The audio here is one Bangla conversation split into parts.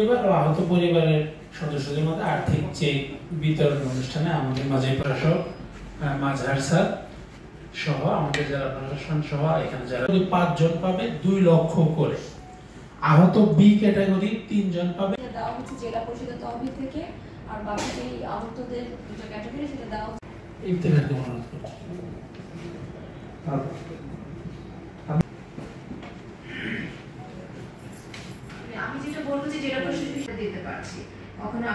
এবার আহত পরিবারের সদস্যদের মধ্যে আর্থিক চেক বিতরণ অনুষ্ঠানে আমাদের মাঝে প্রশাসক মাঝহার স্যার সহ আমাদের জেলা প্রশাসন সহ এখানে যারা 5 জন পাবে 2 লক্ষ করে, আহত বি ক্যাটাগরি 3 জন পাবে। দেওয়া হচ্ছে জেলা পরিষদের তহবিল থেকে, আর বাকি যে আহতদের যে ক্যাটাগরি সেটা দেওয়া হচ্ছে ইফতেখারকে অনুরোধ করছি। আমি যেটা বলবো যে জেলা পরিষদ দিতে পারছি কখনো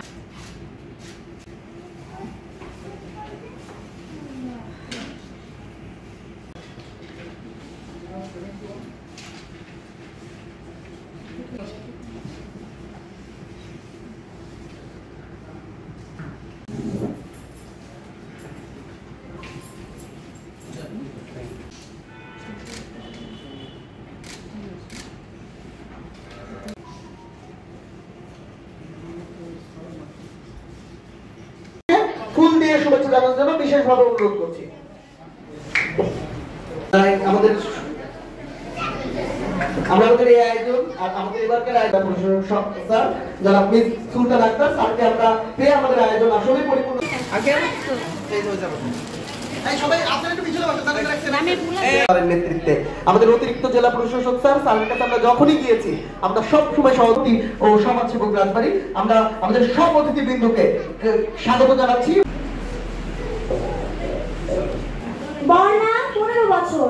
ফুল দিয়ে শুভেচ্ছা জানানোর জন্য বিশেষভাবে অনুরোধ করছি। আমাদের এই আয়োজন আর আমাদের এবারকার আয়োজন স্যার যারা মিস সুলতান আক্তার স্যারকে আমরা পেয়ে আমাদের আয়োজন আসলে পরিপূর্ণ। নেতৃত্বে আমাদের অতিরিক্ত জেলা প্রশাসক স্যারের কাছে আমরা যখনই গিয়েছি আমরা সব সময় সভাপতি ও সমাজসেবক রাজবাড়ী আমরা আমাদের সব অতিথিবৃন্দকে স্বাগত জানাচ্ছি। বর্ণা 15 বছর।